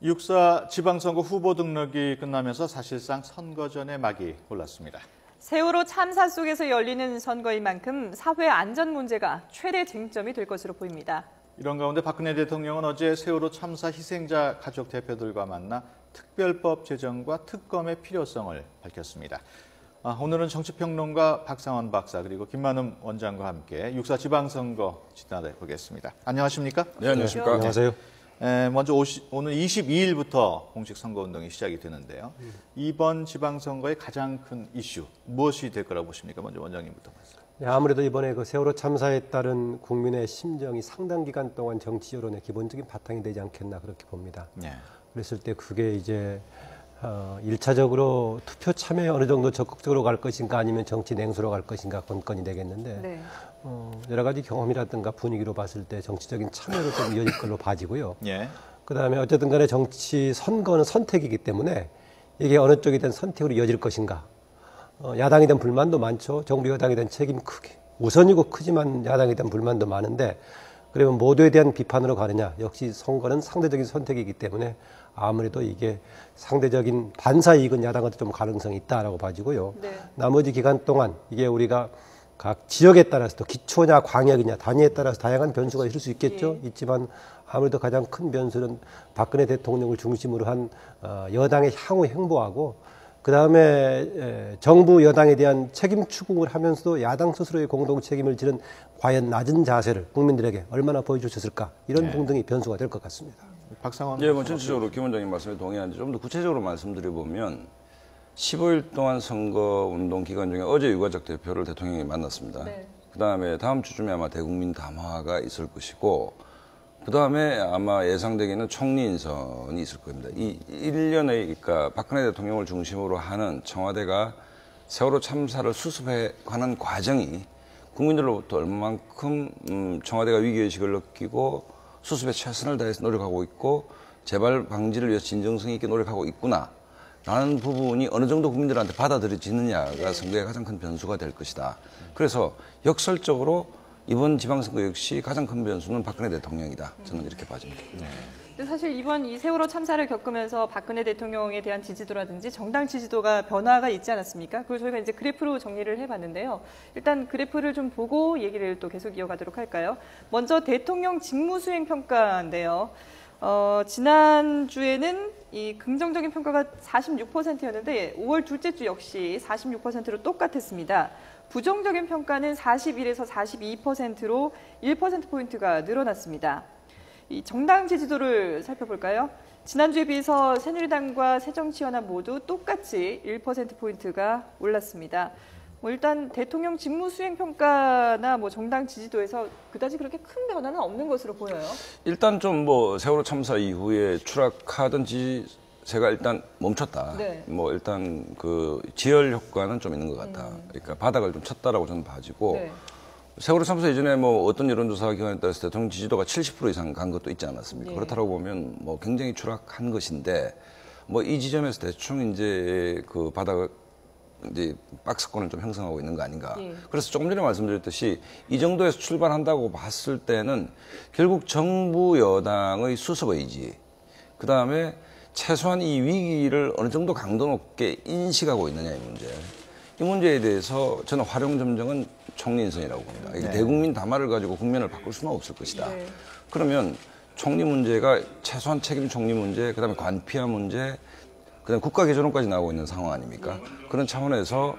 6.4 지방선거 후보 등록이 끝나면서 사실상 선거전의 막이 올랐습니다. 세월호 참사 속에서 열리는 선거인 만큼 사회 안전 문제가 최대 쟁점이 될 것으로 보입니다. 이런 가운데 박근혜 대통령은 어제 세월호 참사 희생자 가족 대표들과 만나 특별법 제정과 특검의 필요성을 밝혔습니다. 오늘은 정치평론가 박상원 박사 그리고 김만음 원장과 함께 6.4 지방선거 진단해 보겠습니다. 안녕하십니까? 네, 안녕하십니까? 안녕하세요. 먼저 오늘 22일부터 공식 선거운동이 시작이 되는데요. 이번 지방선거의 가장 큰 이슈 무엇이 될 거라고 보십니까? 먼저 원장님부터 말씀. 네, 아무래도 이번에 그 세월호 참사에 따른 국민의 심정이 상당 기간 동안 정치 여론의 기본적인 바탕이 되지 않겠나 그렇게 봅니다. 네. 그랬을 때 그게 이제 1차적으로 투표 참여에 어느 정도 적극적으로 갈 것인가 아니면 정치 냉소로 갈 것인가 건건이 되겠는데 네. 여러 가지 경험이라든가 분위기로 봤을 때 정치적인 참여로 좀 이어질 걸로 봐지고요. 예. 그다음에 어쨌든 간에 정치 선거는 선택이기 때문에 이게 어느 쪽이든 선택으로 이어질 것인가. 야당에 대한 불만도 많죠. 정부 여당에 대한 책임 크게. 우선이고 크지만 야당에 대한 불만도 많은데 그러면 모두에 대한 비판으로 가느냐. 역시 선거는 상대적인 선택이기 때문에 아무래도 이게 상대적인 반사 이익은 야당한테 좀 가능성이 있다라고 봐지고요. 네. 나머지 기간 동안 이게 우리가 각 지역에 따라서 또 기초냐 광역이냐 단위에 따라서 다양한 변수가 있을 수 있겠죠. 있지만 아무래도 가장 큰 변수는 박근혜 대통령을 중심으로 한 여당의 향후 행보하고 그다음에 정부 여당에 대한 책임 추궁을 하면서도 야당 스스로의 공동 책임을 지는 과연 낮은 자세를 국민들에게 얼마나 보여주셨을까 이런 등등이 변수가 될 것 같습니다. 박상원. 예, 뭐 전체적으로 김 원장님 말씀에 동의하는데 좀 더 구체적으로 말씀드려보면 15일 동안 선거 운동 기간 중에 어제 유가족 대표를 대통령이 만났습니다. 네. 그다음에 다음 주쯤에 아마 대국민 담화가 있을 것이고 그다음에 아마 예상되기는 총리 인선이 있을 겁니다. 이 1년의 그러니까 박근혜 대통령을 중심으로 하는 청와대가 세월호 참사를 수습해가는 과정이 국민들로부터 얼마만큼 청와대가 위기의식을 느끼고 수습에 최선을 다해서 노력하고 있고 재발 방지를 위해서 진정성 있게 노력하고 있구나라는 부분이 어느 정도 국민들한테 받아들여지느냐가 선거의 가장 큰 변수가 될 것이다. 그래서 역설적으로 이번 지방선거 역시 가장 큰 변수는 박근혜 대통령이다. 저는 이렇게 봐집니다. 근데 사실 이번 이 세월호 참사를 겪으면서 박근혜 대통령에 대한 지지도라든지 정당 지지도가 변화가 있지 않았습니까? 그걸 저희가 이제 그래프로 정리를 해봤는데요. 일단 그래프를 좀 보고 얘기를 또 계속 이어가도록 할까요? 먼저 대통령 직무수행 평가인데요. 지난주에는 이 긍정적인 평가가 46%였는데 5월 둘째 주 역시 46%로 똑같았습니다. 부정적인 평가는 41에서 42%로 1%포인트가 늘어났습니다. 이 정당 지지도를 살펴볼까요? 지난주에 비해서 새누리당과 새정치연합 모두 똑같이 1%포인트가 올랐습니다. 일단 대통령 직무 수행 평가나 정당 지지도에서 그다지 그렇게 큰 변화는 없는 것으로 보여요. 일단 좀 세월호 참사 이후에 추락하던 지세가 일단 멈췄다. 네. 일단 그 지열 효과는 좀 있는 것 같다. 그러니까 바닥을 좀 쳤다라고 저는 봐지고 네. 세월호 참사 이전에 어떤 여론조사 기관에 따라서 대통령 지지도가 70% 이상 간 것도 있지 않았습니까? 네. 그렇다고 보면 굉장히 추락한 것인데 이 지점에서 대충 이제 그 바닥을 이제 박스권을 좀 형성하고 있는 거 아닌가. 네. 그래서 조금 전에 말씀드렸듯이 이 정도에서 출발한다고 봤을 때는 결국 정부 여당의 수습 의지, 그 다음에 최소한 이 위기를 어느 정도 강도 높게 인식하고 있느냐의 문제. 이 문제에 대해서 저는 활용점정은 총리 인선이라고 봅니다. 이게 대국민 담화를 가지고 국면을 바꿀 수는 없을 것이다. 네. 그러면 총리 문제가 최소한 책임 총리 문제, 그다음에 관피아 문제, 그다음에 국가 개전론까지 나오고 있는 상황 아닙니까? 그런 차원에서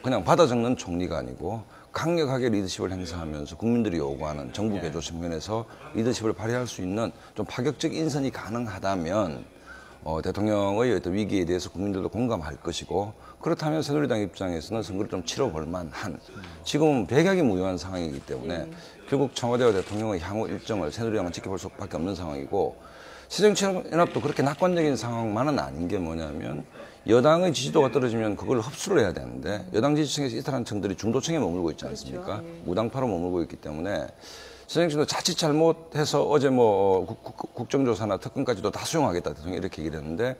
그냥 받아 적는 총리가 아니고 강력하게 리더십을 행사하면서 국민들이 요구하는 정부 개조 측면에서 리더십을 발휘할 수 있는 좀 파격적 인선이 가능하다면 대통령의 어떤 위기에 대해서 국민들도 공감할 것이고 그렇다면 새누리당 입장에서는 선거를 좀 치러볼 만한 지금은 백약이 무효한 상황이기 때문에 결국 청와대와 대통령의 향후 일정을 새누리당은 지켜볼 수밖에 없는 상황이고 새정치연합도 그렇게 낙관적인 상황만은 아닌 게 뭐냐면 여당의 지지도가 떨어지면 그걸 흡수를 해야 되는데 여당 지지층에서 이탈한 층들이 중도층에 머물고 있지 않습니까? 그렇죠. 예. 무당파로 머물고 있기 때문에 새정치도 자칫 잘못해서 어제 국정조사나 특검까지도 다 수용하겠다 대통령이 이렇게 얘기를 했는데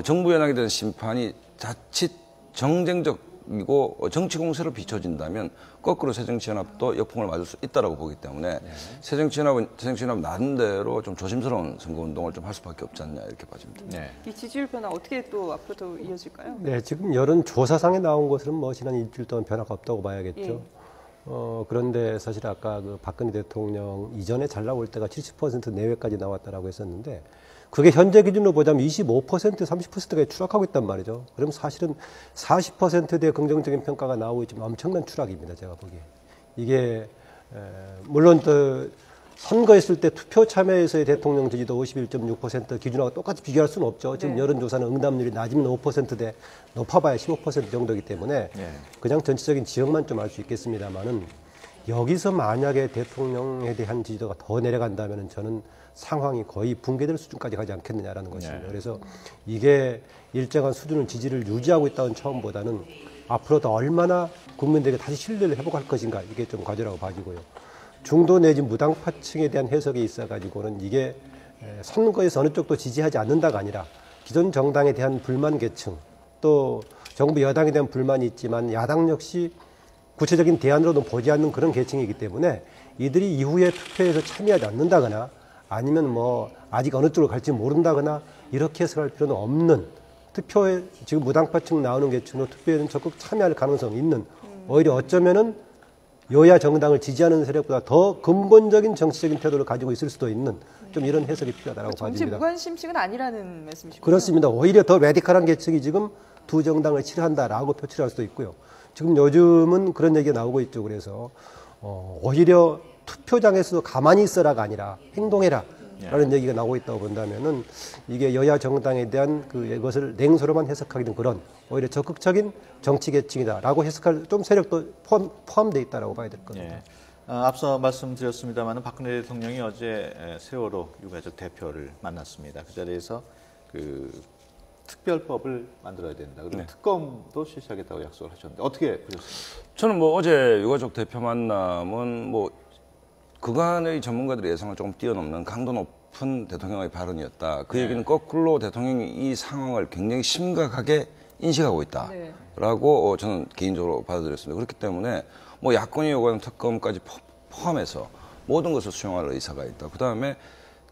정부 여당에 대한 심판이 자칫 정쟁적 역풍이고 정치 공세로 비춰진다면 거꾸로 새정치연합도 역풍을 맞을 수 있다라고 보기 때문에 새정치연합 나름대로 좀 조심스러운 선거운동을 좀 할 수밖에 없지 않냐 이렇게 봐집니다. 네. 이 지지율 변화 어떻게 또 앞으로도 이어질까요? 네, 지금 여론조사상에 나온 것은 뭐 지난 일주일 동안 변화가 없다고 봐야겠죠. 예. 그런데 사실 아까 그 박근혜 대통령 이전에 잘 나올 때가 70% 내외까지 나왔다라고 했었는데 그게 현재 기준으로 보자면 25%, 30%까지 추락하고 있단 말이죠. 그럼 사실은 40%대의 긍정적인 평가가 나오고 있지만 엄청난 추락입니다. 제가 보기에. 이게 물론 선거했을 때 투표 참여에서의 대통령 지지도 51.6% 기준하고 똑같이 비교할 수는 없죠. 지금 네. 여론조사는 응답률이 낮으면 5%대 높아봐야 15% 정도이기 때문에 그냥 전체적인 지역만 좀 알 수 있겠습니다만은 여기서 만약에 대통령에 대한 지지도가 더 내려간다면 저는 상황이 거의 붕괴될 수준까지 가지 않겠느냐라는 것입니다. 그래서 이게 일정한 수준의 지지를 유지하고 있다는 처음보다는 앞으로 더 얼마나 국민들에게 다시 신뢰를 회복할 것인가 이게 좀 과제라고 봐지고요. 중도 내지 무당파층에 대한 해석이 있어가지고는 이게 선거에서 어느 쪽도 지지하지 않는다가 아니라 기존 정당에 대한 불만 계층 또 정부 여당에 대한 불만이 있지만 야당 역시 구체적인 대안으로는 보지 않는 그런 계층이기 때문에 이들이 이후에 투표에서 참여하지 않는다거나 아니면 뭐 아직 어느 쪽으로 갈지 모른다거나 이렇게 해석할 필요는 없는 투표에 지금 무당파층 나오는 계층으로 투표에는 적극 참여할 가능성이 있는 오히려 어쩌면은 여야 정당을 지지하는 세력보다 더 근본적인 정치적인 태도를 가지고 있을 수도 있는 좀 이런 해석이 필요하다고 정치 봐집니다. 무관심식은 아니라는 말씀이시군요. 그렇습니다. 오히려 더 레디컬한 계층이 지금 두 정당을 싫어한다라고 표출할 수도 있고요. 지금 요즘은 그런 얘기가 나오고 있죠. 그래서 오히려 투표장에서도 가만히 있어라가 아니라 행동해라. 라는 얘기가 나오고 있다고 본다면은 이게 여야 정당에 대한 이것을 냉소로만 해석하기는 그런 오히려 적극적인 정치 계층이다라고 해석할 좀 세력도 포함되어 있다라고 봐야 될 겁니다. 예. 앞서 말씀드렸습니다만 박근혜 대통령이 어제 세월호 유가족 대표를 만났습니다. 그 자리에서 그 특별법을 만들어야 된다. 그리고 특검도 실시하겠다고 약속을 하셨는데 어떻게 보셨습니까? 저는 뭐 어제 유가족 대표 만남은 뭐 그간의 전문가들의 예상을 조금 뛰어넘는 강도 높은 대통령의 발언이었다. 그 얘기는 거꾸로 대통령이 이 상황을 굉장히 심각하게 인식하고 있다라고 저는 개인적으로 받아들였습니다. 그렇기 때문에 뭐 야권이 요구하는 특검까지 포함해서 모든 것을 수용할 의사가 있다. 그다음에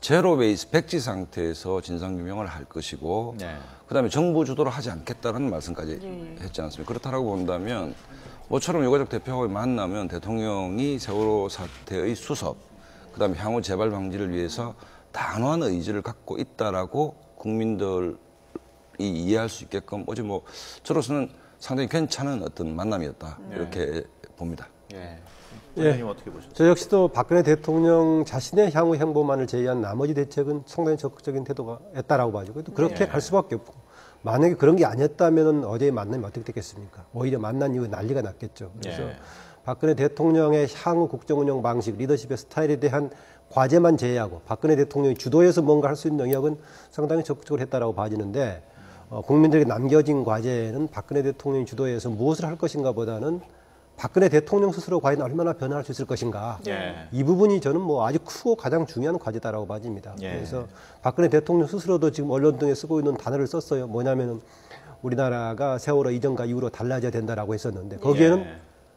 제로 베이스 백지 상태에서 진상규명을 할 것이고 그다음에 정부 주도로 하지 않겠다는 말씀까지 했지 않습니까? 그렇다라고 본다면 모처럼 유가족 대표하고 만나면 대통령이 세월호 사태의 수습, 그다음에 향후 재발 방지를 위해서 단호한 의지를 갖고 있다라고 국민들이 이해할 수 있게끔 어제 뭐 저로서는 상당히 괜찮은 어떤 만남이었다 이렇게 봅니다. 원장님 어떻게 보셨어요? 저 역시도 박근혜 대통령 자신의 향후 행보만을 제외한 나머지 대책은 상당히 적극적인 태도였다라고 봐죠. 그렇게 갈 수밖에 없고 만약에 그런 게 아니었다면 어제의 만남이 어떻게 됐겠습니까? 오히려 만난 이후에 난리가 났겠죠. 그래서 박근혜 대통령의 향후 국정운영 방식, 리더십의 스타일에 대한 과제만 제외하고 박근혜 대통령이 주도해서 뭔가 할 수 있는 영역은 상당히 적극적으로 했다라고 봐지는데 국민들에게 남겨진 과제는 박근혜 대통령이 주도해서 무엇을 할 것인가 보다는 박근혜 대통령 스스로 과연 얼마나 변화할 수 있을 것인가. 이 부분이 저는 뭐 아주 크고 가장 중요한 과제다라고 봐집니다. 그래서 박근혜 대통령 스스로도 지금 언론 등에 쓰고 있는 단어를 썼어요. 뭐냐면은 우리나라가 세월호 이전과 이후로 달라져야 된다라고 했었는데 거기에는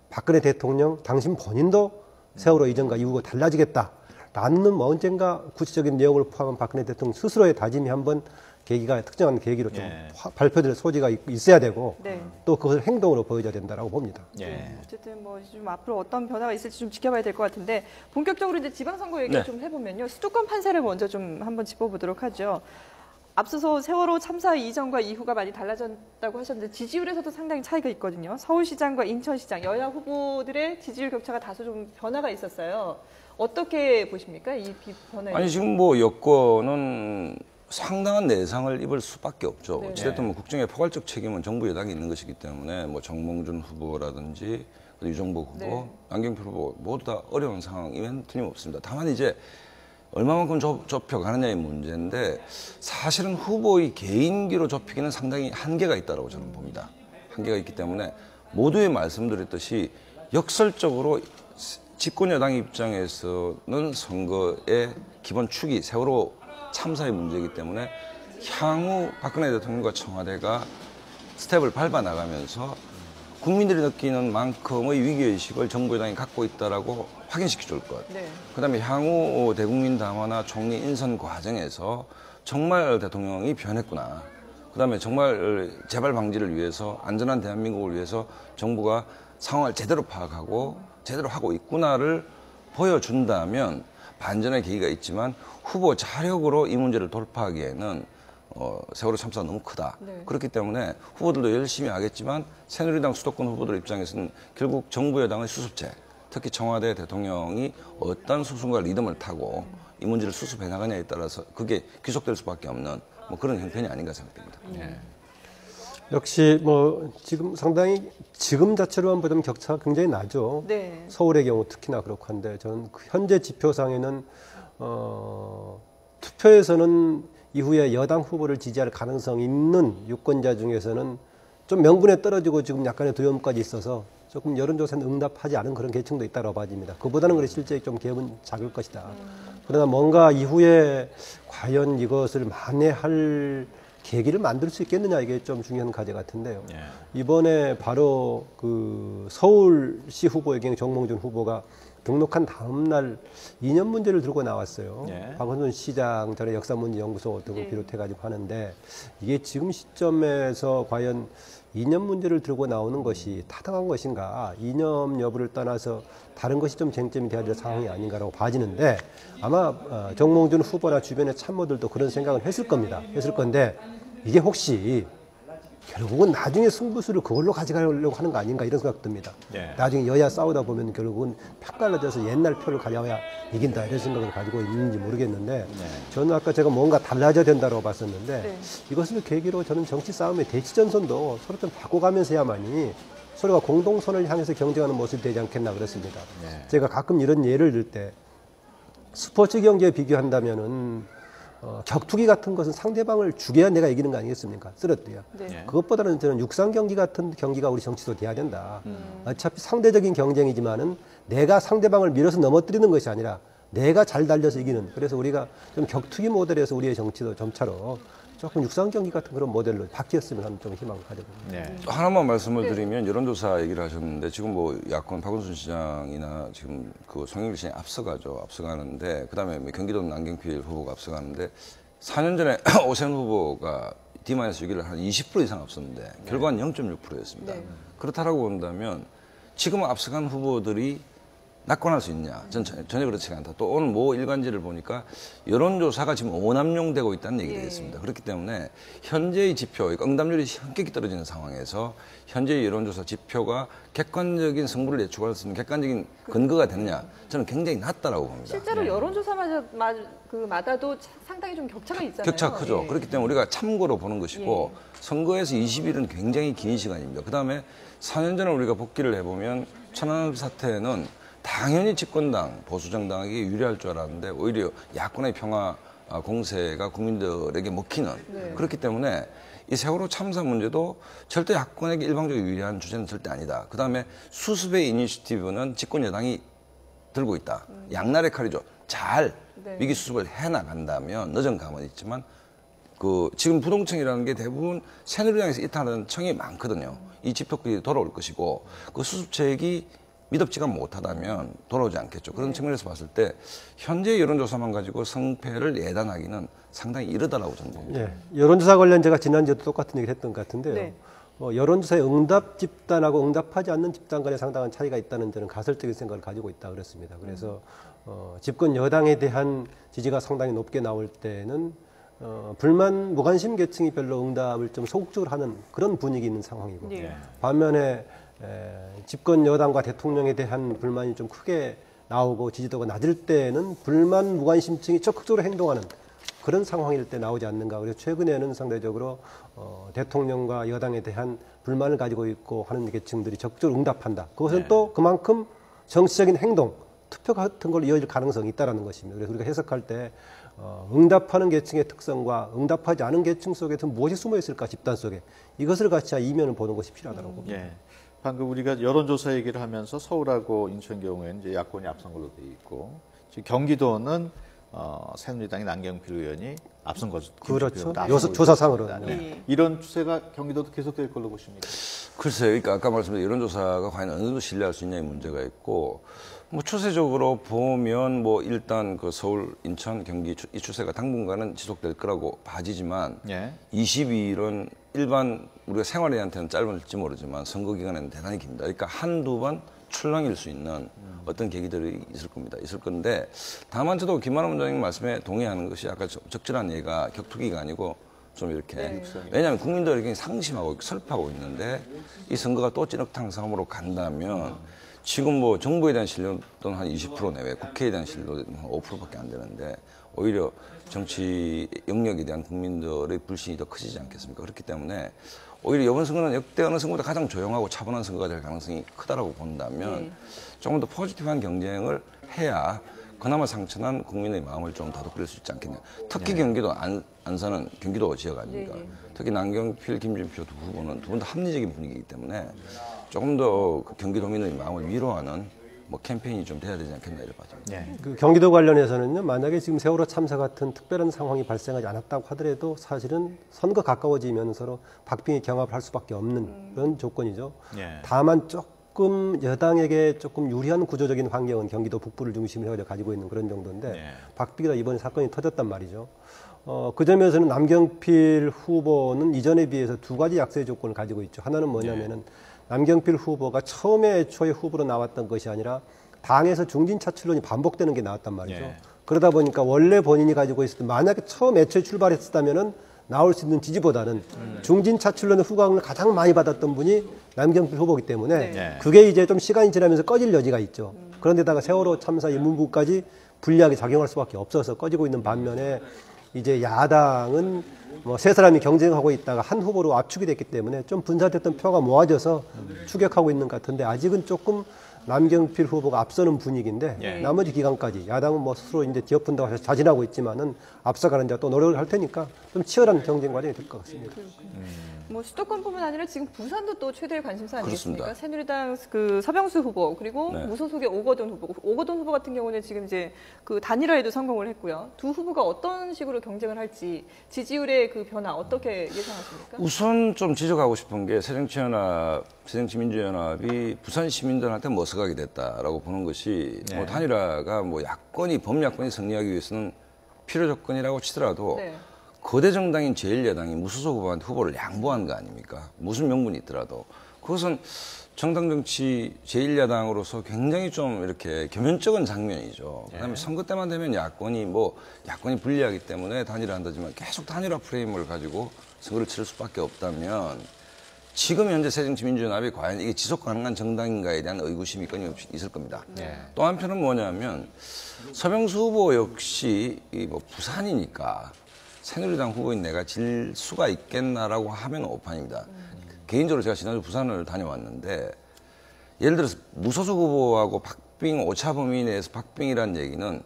박근혜 대통령 당신 본인도 세월호 이전과 이후로 달라지겠다라는 뭐 언젠가 구체적인 내용을 포함한 박근혜 대통령 스스로의 다짐이 한번 계기가 특정한 계기로 좀 발표될 소지가 있어야 되고 또 그것을 행동으로 보여줘야 된다라고 봅니다. 어쨌든 뭐 좀 앞으로 어떤 변화가 있을지 좀 지켜봐야 될 것 같은데 본격적으로 이제 지방선거 얘기를 좀 해보면요. 수도권 판세를 먼저 좀 한번 짚어보도록 하죠. 앞서서 세월호 참사 이전과 이후가 많이 달라졌다고 하셨는데 지지율에서도 상당히 차이가 있거든요. 서울시장과 인천시장 여야 후보들의 지지율 격차가 다소 좀 변화가 있었어요. 어떻게 보십니까? 이 변화에? 아니 지금 뭐 여권은 상당한 내상을 입을 수밖에 없죠. 어찌됐든 뭐 국정의 포괄적 책임은 정부 여당이 있는 것이기 때문에 뭐 정몽준 후보라든지 유정복 후보, 안경표 후보 모두 다 어려운 상황이면 틀림없습니다. 다만 이제 얼마만큼 좁혀가느냐의 문제인데 사실은 후보의 개인기로 좁히기는 상당히 한계가 있다고 저는 봅니다. 한계가 있기 때문에 모두의 말씀드렸듯이 역설적으로 집권 여당 입장에서는 선거의 기본 축이 세월호 참사의 문제이기 때문에 향후 박근혜 대통령과 청와대가 스텝을 밟아 나가면서 국민들이 느끼는 만큼의 위기의식을 정부 여당이 갖고 있다라고 확인시켜 줄 것. 네. 그다음에 향후 대국민 담화나 총리 인선 과정에서 정말 대통령이 변했구나. 그다음에 정말 재발 방지를 위해서 안전한 대한민국을 위해서 정부가 상황을 제대로 파악하고 제대로 하고 있구나를 보여준다면 반전의 계기가 있지만 후보 자력으로 이 문제를 돌파하기에는 세월호 참사가 너무 크다. 네. 그렇기 때문에 후보들도 열심히 하겠지만 새누리당 수도권 후보들 입장에서는 결국 정부 여당의 수습체, 특히 청와대 대통령이 어떤 수순과 리듬을 타고 이 문제를 수습해 나가냐에 따라서 그게 귀속될 수밖에 없는 뭐 그런 형편이 아닌가 생각됩니다. 예. 역시 뭐 지금 상당히 지금 자체로만 보자면 격차가 굉장히 나죠. 네. 서울의 경우 특히나 그렇고 한데 저는 그 현재 지표상에는 투표에서는 이후에 여당 후보를 지지할 가능성이 있는 유권자 중에서는 좀 명분에 떨어지고 지금 약간의 두려움까지 있어서 조금 여론조사는 응답하지 않은 그런 계층도 있다고 봐집니다. 그보다는 그래 실제 좀 갭은 작을 것이다. 그러나 뭔가 이후에 과연 이것을 만회할 계기를 만들 수 있겠느냐 이게 좀 중요한 과제 같은데요. 예. 이번에 바로 그 서울시 후보의 경우 정몽준 후보가 등록한 다음 날 이념 문제를 들고 나왔어요. 예. 박원순 시장 전에 역사문제연구소 등을 예. 비롯해가지고 하는데 이게 지금 시점에서 과연 이념 문제를 들고 나오는 것이 타당한 것인가, 이념 여부를 떠나서 다른 것이 좀 쟁점이 되어야 될 상황이 아닌가라고 봐지는데 아마 정몽준 후보나 주변의 참모들도 그런 생각을 했을 겁니다. 했을 건데 이게 혹시 결국은 나중에 승부수를 그걸로 가져가려고 하는 거 아닌가 이런 생각 듭니다. 예. 나중에 여야 싸우다 보면 결국은 표 갈라져서 옛날 표를 가져야 이긴다 이런 생각을 가지고 있는지 모르겠는데 저는 아까 제가 뭔가 달라져야 된다고 봤었는데 네. 이것을 계기로 저는 정치 싸움의 대치전선도 서로 좀 바꿔가면서 해야만이 서로가 공동선을 향해서 경쟁하는 모습이 되지 않겠나 그렇습니다. 네. 제가 가끔 이런 예를 들 때 스포츠 경기에 비교한다면은 격투기 같은 것은 상대방을 죽여야 내가 이기는 거 아니겠습니까? 쓰러뜨려. 네. 예. 그것보다는 저는 육상 경기 같은 경기가 우리 정치도 돼야 된다. 어차피 상대적인 경쟁이지만은 내가 상대방을 밀어서 넘어뜨리는 것이 아니라 내가 잘 달려서 이기는. 그래서 우리가 좀 격투기 모델에서 우리의 정치도 점차로 조금 육상 경기 같은 그런 모델로 바뀌었으면 하는 좀 희망을 가져봅니다. 예. 하나만 말씀을 드리면 여론조사 얘기를 하셨는데 지금 뭐 야권 박원순 시장이나 지금 그 송영길 시장이 앞서가는데 그다음에 뭐 경기도 남경필 후보가 앞서가는데 4년 전에 오세훈 후보가 D-6를 한 20% 이상 앞섰는데 결과는 0.6%였습니다. 네. 그렇다라고 본다면 지금 앞서간 후보들이 낙관할 수 있냐? 전혀 그렇지가 않다. 또 오늘 모 일간지를 보니까 여론조사가 지금 오남용되고 있다는 얘기가 예. 있습니다. 그렇기 때문에 현재의 지표, 응답률이 현격히 떨어지는 상황에서 현재의 여론조사 지표가 객관적인 승부를 예측할 수 있는 객관적인 근거가 되느냐? 저는 굉장히 낮다라고 봅니다. 실제로 여론조사마다도 상당히 좀 격차가 있잖아요. 격차가 크죠. 예. 그렇기 때문에 우리가 참고로 보는 것이고 선거에서 20일은 굉장히 긴 시간입니다. 그다음에 4년 전에 우리가 복기를 해보면 천안함 사태는 당연히 집권당, 보수정당에게 유리할 줄 알았는데 오히려 야권의 평화 공세가 국민들에게 먹히는 그렇기 때문에 이 세월호 참사 문제도 절대 야권에게 일방적으로 유리한 주제는 절대 아니다. 그다음에 수습의 이니시티브는 집권 여당이 들고 있다. 양날의 칼이죠. 잘 위기 수습을 해나간다면 늦은 감은 있지만 그 지금 부동층이라는 게 대부분 새누리당에서 이탈하는 층이 많거든요. 이 지표끼리 돌아올 것이고 그 수습책이 미덥지가 못하다면 돌아오지 않겠죠. 그런 측면에서 봤을 때 현재 여론조사만 가지고 성패를 예단하기는 상당히 이르다라고 저는 봅니다. 예, 여론조사 관련 제가 지난주에도 똑같은 얘기를 했던 것 같은데요. 네. 여론조사의 응답 집단하고 응답하지 않는 집단 간에 상당한 차이가 있다는 저는 가설적인 생각을 가지고 있다 그렇습니다. 그래서 집권 여당에 대한 지지가 상당히 높게 나올 때는 불만 무관심 계층이 별로 응답을 좀 소극적으로 하는 그런 분위기 있는 상황이고 예. 반면에 집권 여당과 대통령에 대한 불만이 좀 크게 나오고 지지도가 낮을 때는 불만 무관심층이 적극적으로 행동하는 그런 상황일 때 나오지 않는가. 그래서 최근에는 상대적으로 대통령과 여당에 대한 불만을 가지고 있고 하는 계층들이 적극적으로 응답한다. 그것은 또 그만큼 정치적인 행동, 투표 같은 걸로 이어질 가능성이 있다는 것입니다. 그래서 우리가 해석할 때 응답하는 계층의 특성과 응답하지 않은 계층 속에서 무엇이 숨어 있을까 집단 속에 이것을 같이 이면을 보는 것이 필요하다고 봅니다. 예. 방금 우리가 여론조사 얘기를 하면서 서울하고 인천 경우에는 이제 야권이 앞선 걸로 돼 있고 지금 경기도는 새누리당의 남경필 의원이 앞선 거죠. 그렇죠. 조사상으로. 네. 이런 추세가 경기도도 계속될 걸로 보십니까? 글쎄요, 그러니까 아까 말씀드린 여론조사가 과연 어느 정도 신뢰할 수 있냐의 문제가 있고, 뭐 추세적으로 보면 뭐 일단 그 서울, 인천, 경기 이 추세가 당분간은 지속될 거라고 봐지지만, 예. 22일은 일반 우리가 생활인한테는 짧을지 모르지만 선거 기간에는 대단히 깁니다. 그러니까 한두 번 출렁일 수 있는 어떤 계기들이 있을 겁니다. 있을 건데, 다만 저도 김만호 원장님 말씀에 동의하는 것이 아까 적절한 예가 격투기가 아니고 좀 이렇게 왜냐하면 국민들이 굉장히 상심하고 슬퍼하고 있는데 이 선거가 또 찌넉탕상으로 간다면 지금 뭐 정부에 대한 신뢰도는 한 20% 내외, 국회에 대한 신뢰도는 한 5%밖에 안 되는데 오히려 정치 영역에 대한 국민들의 불신이 더 커지지 않겠습니까? 그렇기 때문에 오히려 이번 선거는 역대 어느 선거보다 가장 조용하고 차분한 선거가 될 가능성이 크다라고 본다면 조금 더 포지티브한 경쟁을 해야 그나마 상처난 국민의 마음을 좀 다독일 수 있지 않겠냐. 특히 경기도 안산은 경기도 지역 아닙니까? 특히 남경필, 김진표 두 후보는 두 분 다 합리적인 분위기이기 때문에 조금 더 경기도민의 마음을 위로하는 뭐 캠페인이 좀 돼야 되지 않겠나 이런 봐집니다. 예. 그 경기도 관련해서는요, 만약에 지금 세월호 참사 같은 특별한 상황이 발생하지 않았다고 하더라도 사실은 선거 가까워지면서 박빙이 경합할 수밖에 없는 그런 조건이죠. 예. 다만 조금 여당에게 조금 유리한 구조적인 환경은 경기도 북부를 중심으로 해서 가지고 있는 그런 정도인데 예. 박빙이다 이번에 사건이 터졌단 말이죠. 그 점에서는 남경필 후보는 이전에 비해서 두 가지 약세 조건을 가지고 있죠. 하나는 뭐냐면은 남경필 후보가 처음에 애초에 후보로 나왔던 것이 아니라 당에서 중진 차출론이 반복되는 게 나왔단 말이죠. 예. 그러다 보니까 원래 본인이 가지고 있었던 만약에 처음 애초에 출발했었다면은 나올 수 있는 지지보다는 중진 차출론의 후광을 가장 많이 받았던 분이 남경필 후보이기 때문에 네. 그게 이제 좀 시간이 지나면서 꺼질 여지가 있죠. 그런데다가 세월호 참사 인문부까지 불리하게 작용할 수밖에 없어서 꺼지고 있는 반면에 이제 야당은 뭐 세 사람이 경쟁하고 있다가 한 후보로 압축이 됐기 때문에 좀 분산됐던 표가 모아져서 추격하고 있는 것 같은데 아직은 조금 남경필 후보가 앞서는 분위기인데 예. 나머지 기간까지 야당은 뭐 스스로 이제 뒤엎은다고 해서 자진하고 있지만은 앞서가는 자 또 노력을 할 테니까 좀 치열한 경쟁 과정이 될 것 같습니다. 뭐 수도권뿐만 아니라 지금 부산도 또 최대의 관심사 아니겠습니까? 그렇습니다. 새누리당 그 서병수 후보 그리고 네. 무소속의 오거돈 후보. 오거돈 후보 같은 경우는 지금 이제 그 단일화에도 성공을 했고요. 두 후보가 어떤 식으로 경쟁을 할지 지지율의 그 변화 어떻게 예상하십니까? 우선 좀 지적하고 싶은 게 새정치민주연합이 부산 시민들한테 머쓱하게 됐다라고 보는 것이 네. 뭐 단일화가 뭐 야권이 범야권이 승리하기 위해서는 필요 조건이라고 치더라도 네. 거대 정당인 제1야당이 무소속 후보한테 후보를 양보한 거 아닙니까? 무슨 명분이 있더라도 그것은 정당 정치 제1야당으로서 굉장히 좀 이렇게 겸연쩍은 장면이죠. 그다음에 선거 때만 되면 야권이 불리하기 때문에 단일화한다지만 계속 단일화 프레임을 가지고 선거를 치를 수밖에 없다면 지금 현재 새정치민주연합이 과연 이게 지속 가능한 정당인가에 대한 의구심이 끊임없이 있을 겁니다. 또 한편은 뭐냐면 서병수 후보 역시 뭐 부산이니까 새누리당 후보인 내가 질 수가 있겠나라고 하면 오판입니다. 개인적으로 제가 지난주 부산을 다녀왔는데 예를 들어서 무소속 후보하고 박빙 오차범위 내에서 박빙이라는 얘기는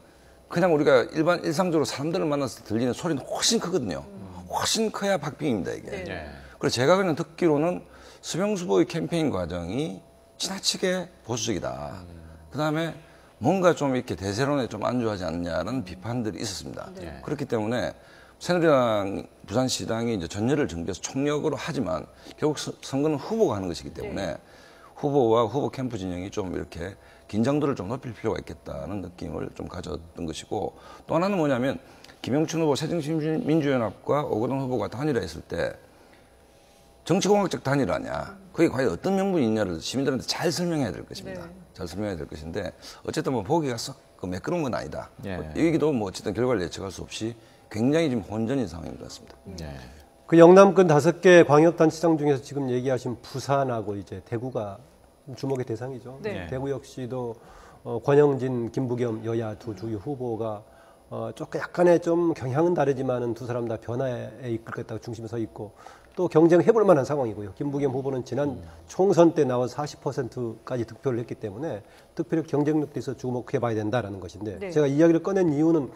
그냥 우리가 일상적으로 사람들을 만나서 들리는 소리는 훨씬 크거든요. 훨씬 커야 박빙입니다 이게. 네. 그래서 제가 그냥 듣기로는 서병수 후보의 캠페인 과정이 지나치게 보수적이다. 그다음에 뭔가 좀 이렇게 대세론에 좀 안주하지 않냐는 비판들이 있었습니다. 그렇기 때문에 새누리당 부산시당이 이제 전열을 정비해서 총력으로 하지만 결국 선거는 후보가 하는 것이기 때문에 후보와 후보 캠프 진영이 좀 이렇게 긴장도를 좀 높일 필요가 있겠다는 느낌을 좀 가졌던 것이고 또 하나는 뭐냐면 김영춘 후보 새정치민주연합과 오거돈 후보가 단일화했을 때 정치공학적 단일화냐 그게 과연 어떤 명분이 있냐를 시민들한테 잘 설명해야 될 것입니다. 네. 잘 설명해야 될 것인데 어쨌든 뭐 보기가 썩 매끄러운 건 아니다. 예. 이 얘기도 뭐 어쨌든 결과를 예측할 수 없이 굉장히 지금 혼전인 상황인 것 같습니다. 그 영남권 5개 광역단체장 중에서 지금 얘기하신 부산하고 이제 대구가 주목의 대상이죠. 네. 대구 역시도 권영진, 김부겸 여야 두 주요 후보가 조금 약간의 좀 경향은 다르지만은 두 사람 다 변화에 이끌겠다고 중심에 서 있고 또 경쟁해볼 만한 상황이고요. 김부겸 후보는 지난 총선 때 나온 40%까지 득표를 했기 때문에 득표력 경쟁력도 있어 주목해봐야 된다라는 것인데 네. 제가 이야기를 꺼낸 이유는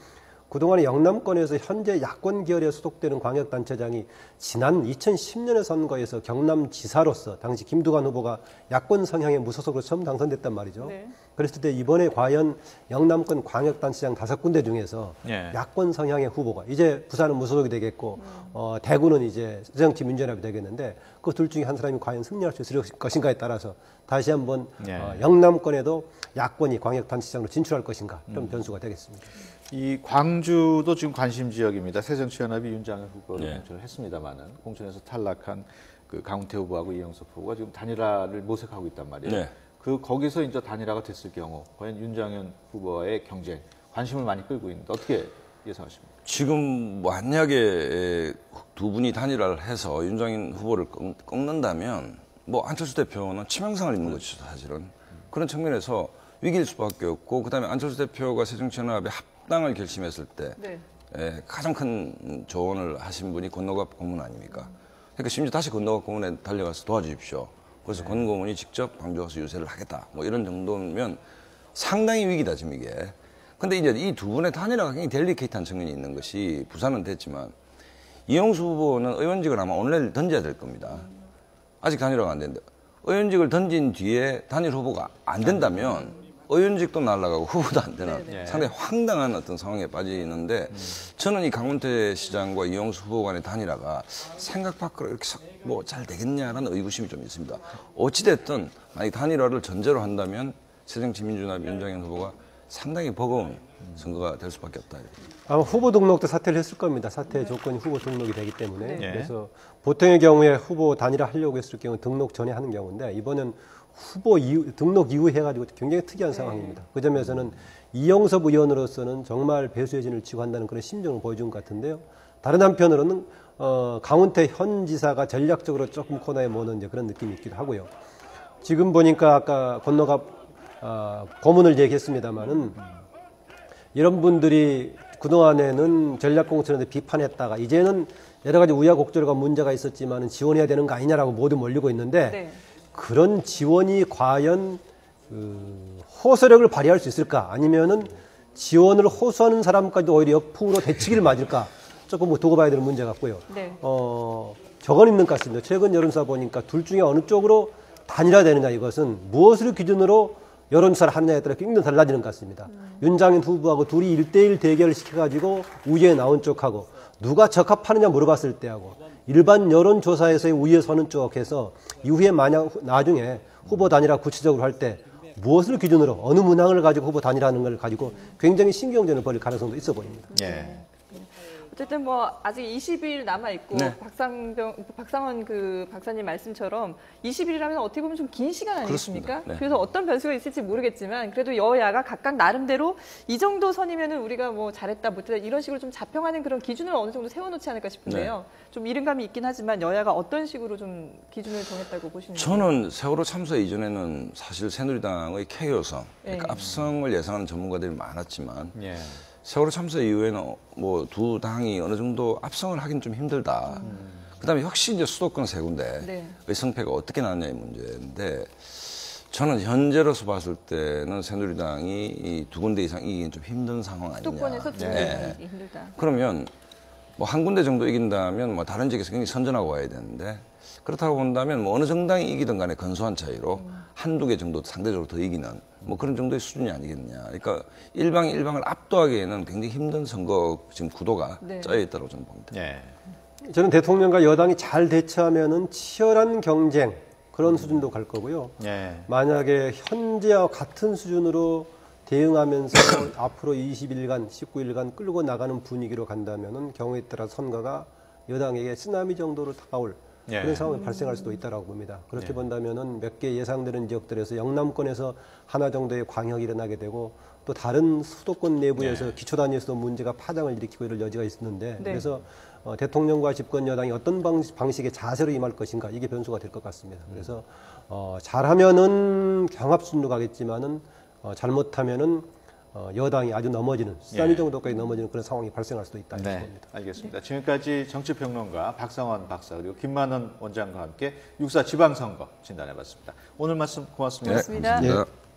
그동안에 영남권에서 현재 야권 계열에 소속되는 광역단체장이 지난 2010년의 선거에서 경남지사로서 당시 김두관 후보가 야권 성향의 무소속으로 처음 당선됐단 말이죠. 네. 그랬을 때 이번에 과연 영남권 광역단체장 5군데 중에서 예. 야권 성향의 후보가 이제 부산은 무소속이 되겠고 대구는 이제 새정치민주연합이 되겠는데 그 둘 중에 한 사람이 과연 승리할 수 있을 것인가에 따라서 다시 한번 예. 영남권에도 야권이 광역단체장으로 진출할 것인가 이런 변수가 되겠습니다. 이 광주도 지금 관심 지역입니다. 새정치연합이 윤장현 후보를 네. 공천을 했습니다만은 공천에서 탈락한 그 강훈태 후보하고 이영석 후보가 지금 단일화를 모색하고 있단 말이에요. 네. 거기서 이제 단일화가 됐을 경우 과연 윤장현 후보와의 경쟁 관심을 많이 끌고 있는데 어떻게 예상하십니까? 지금 만약에 두 분이 단일화를 해서 윤장현 후보를 꺾는다면 뭐 안철수 대표는 치명상을 입는 것이죠, 사실은. 그런 측면에서 위기일 수밖에 없고 그다음에 안철수 대표가 새정치연합의 합당을 결심했을 때 네. 가장 큰 조언을 하신 분이 권노갑 고문 아닙니까? 그러니까 심지어 다시 권노갑 고문에 달려가서 도와주십시오. 그래서 권 고문이 직접 광주 가서 유세를 하겠다. 뭐 이런 정도면 상당히 위기다, 지금 이게. 근데 이제 이 두 분의 단일화가 굉장히 델리케이트한 측면이 있는 것이 부산은 됐지만 이영수 후보는 의원직을 아마 오늘 내일 던져야 될 겁니다. 아직 단일화가 안 됐는데 의원직을 던진 뒤에 단일 후보가 안 된다면 의원직도 날아가고 후보도 안 되는 네네. 상당히 황당한 어떤 상황에 빠지는데 저는 이 강훈태 시장과 이영수 후보 간의 단일화가 생각 밖으로 이렇게 뭐 잘 되겠냐라는 의구심이 좀 있습니다. 어찌됐든 만약 단일화를 전제로 한다면 새정치민주연합 윤장현 후보가 상당히 버거운 선거가 될 수밖에 없다. 아마 후보 등록도 사퇴를 했을 겁니다. 사퇴 조건이 후보 등록이 되기 때문에. 네. 그래서 보통의 경우에 후보 단일화 하려고 했을 경우 등록 전에 하는 경우인데 이번엔 후보 이후, 등록 이후 해가지고 굉장히 특이한 상황입니다. 그 점에서는 이영섭 의원으로서는 정말 배수의 진을 치고 한다는 그런 심정을 보여준 것 같은데요. 다른 한편으로는 강훈태 현 지사가 전략적으로 조금 코너에 모는 이제 그런 느낌이 있기도 하고요. 지금 보니까 아까 권노갑 고문을 얘기했습니다마는 이런 분들이 그동안에는 전략공천에 비판했다가 이제는 여러 가지 우여곡절과 문제가 있었지만 지원해야 되는 거 아니냐라고 모두 몰리고 있는데 네. 그런 지원이 과연 호소력을 발휘할 수 있을까? 아니면은 지원을 호소하는 사람까지도 오히려 역풍으로 대치기를 맞을까? 조금 뭐 두고 봐야 되는 문제 같고요. 네. 저건 있는 것 같습니다. 최근 여론조사 보니까 둘 중에 어느 쪽으로 단일화되느냐 이것은 무엇을 기준으로 여론조사를 하느냐에 따라 굉장히 달라지는 것 같습니다. 윤장현 후보하고 둘이 1대1 대결을 시켜가지고 우위에 나온 쪽하고 누가 적합하느냐 물어봤을 때하고 일반 여론조사에서의 우위에 서는 쪽에서 이후에 만약 나중에 후보 단일화 구체적으로 할 때 무엇을 기준으로 어느 문항을 가지고 후보 단일화하는 걸 가지고 굉장히 신경전을 벌일 가능성도 있어 보입니다. 예. 어쨌든 뭐 아직 20일 남아 있고 네. 박상원 그 박사님 말씀처럼 20일이라면 어떻게 보면 좀 긴 시간 아니겠습니까? 그렇습니다. 네. 그래서 어떤 변수가 있을지 모르겠지만 그래도 여야가 각각 나름대로 이 정도 선이면은 우리가 뭐 잘했다 못했다 이런 식으로 좀 자평하는 그런 기준을 어느 정도 세워놓지 않을까 싶은데요. 좀 이른감이 있긴 하지만 여야가 어떤 식으로 좀 기준을 정했다고 보시는지. 저는 세월호 참사 이전에는 사실 새누리당의 KO성, 그러니까 네. 압승을 예상하는 전문가들이 많았지만 예. 세월호 참사 이후에는 뭐 두 당이 어느 정도 압승을 하긴 좀 힘들다. 그다음에 역시 이제 수도권 세 군데의 네. 성패가 어떻게 나느냐의 문제인데 저는 현재로서 봤을 때는 새누리당이 이 두 군데 이상 이기긴 좀 힘든 상황 아니냐. 수도권에서 두 네. 개 이기기 힘들다. 그러면 뭐 한 군데 정도 이긴다면 뭐 다른 지역에서 굉장히 선전하고 와야 되는데 그렇다고 본다면 뭐 어느 정당이 이기든 간에 근소한 차이로 한두 개 정도 상대적으로 더 이기는 뭐 그런 정도의 수준이 아니겠느냐. 그러니까 일방이 일방을 압도하기에는 굉장히 힘든 선거 지금 구도가 네. 짜여 있다고 저는 봅니다. 예. 저는 대통령과 여당이 잘 대처하면은 치열한 경쟁 그런 수준도 갈 거고요. 예. 만약에 현재와 같은 수준으로 대응하면서 앞으로 20일간, 19일간 끌고 나가는 분위기로 간다면은 경우에 따라 선거가 여당에게 쓰나미 정도로 다가올 예. 그런 상황이 발생할 수도 있다고 봅니다. 그렇게 예. 본다면은 몇 개 예상되는 지역들에서 영남권에서 하나 정도의 광역이 일어나게 되고 또 다른 수도권 내부에서 기초단위에서도 문제가 파장을 일으키고 이럴 여지가 있는데 네. 그래서 대통령과 집권 여당이 어떤 방식의 자세로 임할 것인가 이게 변수가 될 것 같습니다. 그래서 잘하면은 경합 순으로 가겠지만은 잘못하면은 여당이 아주 넘어지는 쓰나미 예. 정도까지 넘어지는 그런 상황이 발생할 수도 있다 네, 싶습니다. 알겠습니다. 지금까지 정치평론가 박상원 박사 그리고 김만원 원장과 함께 6.4 지방선거 진단해봤습니다. 오늘 말씀 고맙습니다. 고맙습니다. 감사합니다.